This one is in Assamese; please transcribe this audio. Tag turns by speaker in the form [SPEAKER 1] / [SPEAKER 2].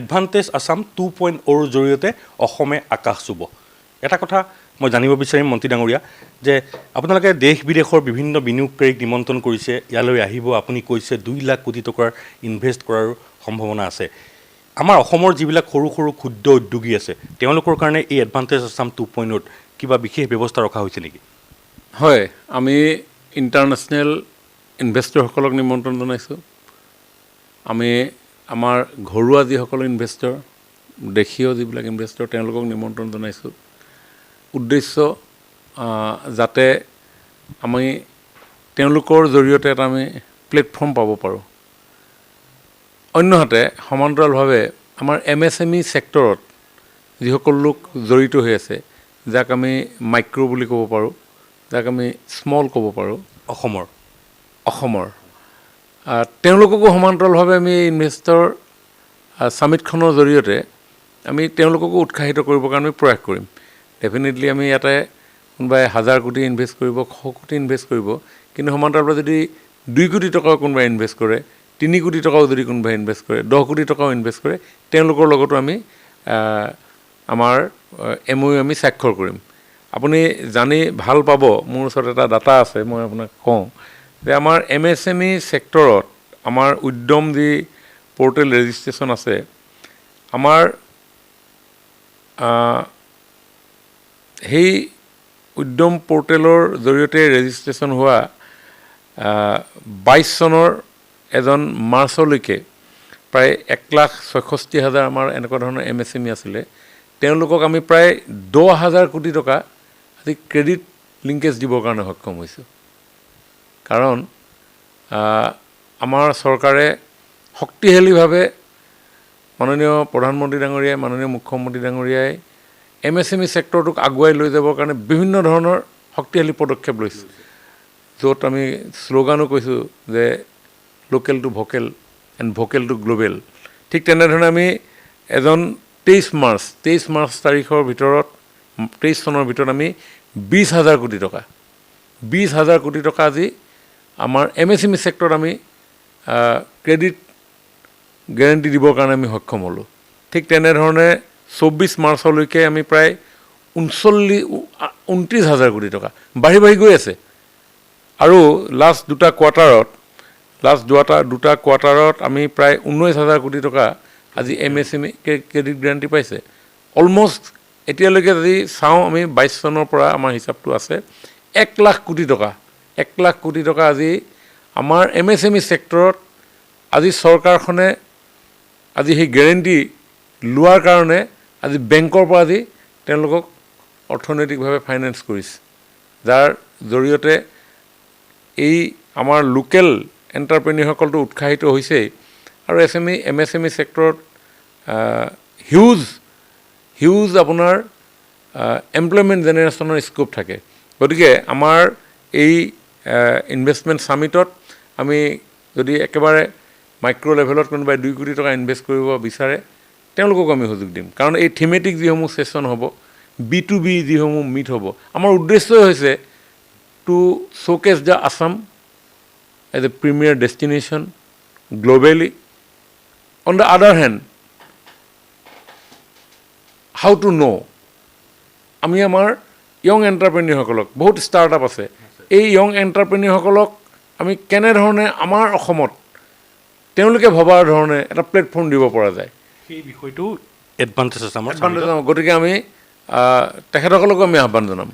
[SPEAKER 1] এডভান্টেজ আসাম 2.0 জৰিয়তে অসমে আকাশ চুব এটা কথা মই জানিব বিচাৰিম মন্ত্ৰী ডাঙৰীয়া যে আপোনালোকে দেশ বিদেশৰ বিভিন্ন বিনিয়োগকাৰীক নিমন্ত্ৰণ কৰিছে ইয়ালৈ আহিব আপুনি কৈছে 2 লাখ কোটি টকাৰ ইনভেষ্ট কৰাৰ সম্ভাৱনা আছে আমাৰ অসমৰ যিবিলাক সৰু সৰু ক্ষুদ্ৰ উদ্যোগী আছে তেওঁলোকৰ কাৰণে এই এডভান্টেজ আসাম 2.0 কিবা বিশেষ ব্যৱস্থা ৰখা হৈছে নেকি
[SPEAKER 2] হয় আমি ইন্টাৰনেশ্যনেল ইনভেষ্টৰসকলক নিমন্ত্ৰণ জনাইছোঁ আমি আমাৰ ঘৰুৱা যিসকল ইনভেষ্টৰ দেশীয় যিবিলাক ইনভেষ্টৰ তেওঁলোকক নিমন্ত্ৰণ জনাইছোঁ উদ্দেশ্য যাতে আমি তেওঁলোকৰ জৰিয়তে এটা আমি প্লেটফৰ্ম পাব পাৰোঁ অন্যহাতে সমান্তৰালভাৱে আমাৰ এমএছএমই সেক্টৰত যিসকল লোক জড়িত হৈ আছে যাক আমি মাইক্ৰ বুলি ক'ব পাৰোঁ যাক আমি স্মল ক'ব পাৰোঁ অসমৰ তেওঁলোককো সমান্তৰালভাৱে আমি ইনভেষ্টৰ সামিটখনৰ জৰিয়তে আমি তেওঁলোককো উৎসাহিত কৰিবৰ কাৰণে প্ৰয়াস কৰিম ডেফিনেটলি আমি ইয়াতে কোনোবাই 1000 কোটি ইনভেষ্ট কৰিব 100 কোটি ইনভেষ্ট কৰিব কিন্তু সমান্তৰালভাৱে যদি 2 কোটি টকা কোনোবাই ইনভেষ্ট কৰে 3 কোটি টকাও যদি কোনোবাই ইনভেষ্ট কৰে 10 কোটি টকাও ইনভেষ্ট কৰে তেওঁলোকৰ লগতো আমি আমাৰ এমঅইউ আমি স্বাক্ষৰ কৰিম আপুনি জানি ভাল পাব মোৰ ওচৰত এটা ডাটা আছে মই আপোনাক কওঁ যে আমাৰ এমএছএমই সেক্টৰত আমাৰ উদ্যম যি পোৰ্টেল ৰেজিষ্ট্ৰেশ্যন আছে আমাৰ সেই উদ্যম পোৰ্টেলৰ জৰিয়তে ৰেজিষ্ট্ৰেশ্যন হোৱা 22 চনৰ এজন মাৰ্চলৈকে প্ৰায় 1,66,000 আমাৰ এনেকুৱা ধৰণৰ এমএছএমই আছিলে তেওঁলোকক আমি প্ৰায় 10,000 কোটি টকা আজি ক্ৰেডিট লিংকেজ দিবৰ কাৰণে সক্ষম হৈছোঁ কাৰণ আমাৰ চৰকাৰে শক্তিশালীভাৱে মাননীয় প্ৰধানমন্ত্ৰী ডাঙৰীয়াই মাননীয় মুখ্যমন্ত্ৰী ডাঙৰীয়াই এমএছএমই সেক্টৰটোক আগুৱাই লৈ যাবৰ কাৰণে বিভিন্ন ধৰণৰ শক্তিশালী পদক্ষেপ লৈছে য'ত আমি শ্লোগানো কৈছোঁ যে local to vocal and vocal to global ঠিক তেনেধৰণে আমি এজন 23 মাৰ্চ তাৰিখৰ ভিতৰত 23 চনৰ ভিতৰত আমি 20,000 কোটি টকা 20,000 কোটি টকা আজি আমাৰ এমএছএমই সেক্টৰত আমি ক্ৰেডিট গ্যাৰান্টি দিবৰ কাৰণে আমি সক্ষম হ'লোঁ ঠিক তেনেধৰণে 24 মাৰ্চলৈকে আমি প্ৰায় 29,000 কোটি টকা বাঢ়ি গৈ আছে আৰু লাষ্ট দুটা কোৱাৰ্টাৰত আমি প্ৰায় 19,000 কোটি টকা আজি এমএছএমই ক্ৰেডিট গ্যাৰান্টি পাইছে অলমোষ্ট এতিয়ালৈকে যদি চাওঁ আমি 22 চনৰ পৰা আমাৰ হিচাপটো আছে 1 লাখ কোটি টকা আজি আমাৰ এমএছএমই সেক্টৰত আজি চৰকাৰখনে আজি সেই গ্যাৰান্টি লোৱাৰ কাৰণে আজি বেংকৰ পৰা আজি তেওঁলোকক অৰ্থনৈতিকভাৱে ফাইনেন্স কৰিছে যাৰ জৰিয়তে এই আমাৰ লোকেল এণ্টাৰপ্ৰেনিয়ৰসকলটো উৎসাহিত হৈছে আৰু এমএছএমই সেক্টৰত হিউজ আপোনাৰ এমপ্লয়মেণ্ট জেনেৰেশ্যনৰ স্কোপ থাকে গতিকে আমাৰ এই ইনভেষ্টমেণ্ট সামিটত আমি যদি একেবাৰে মাইক্ৰ লেভেলত কোনোবাই 2 কোটি টকা ইনভেষ্ট কৰিব বিচাৰে তেওঁলোকক আমি সুযোগ দিম কাৰণ এই থিমেটিক যিসমূহ সেশ্যন হ'ব B2B যিসমূহ মিট হ'ব আমাৰ উদ্দেশ্যই হৈছে two showcase the Assam as a premier destination globally. On the other hand, how to know আমি আমাৰ ইয়ং এণ্টাৰপ্ৰেনিয়ৰসকলক বহুত ষ্টাৰ্টআপ আছে এই ইয়ং এণ্টাৰপ্ৰেনিয়ৰসকলক আমি কেনেধৰণে আমাৰ অসমত তেওঁলোকে ভবাৰ ধৰণে এটা প্লেটফৰ্ম দিব পৰা যায়
[SPEAKER 1] সেই বিষয়টো এডভান্টেজ আছে আমাৰ
[SPEAKER 2] গতিকে আমি তেখেতসকলকো আমি আহ্বান জনাম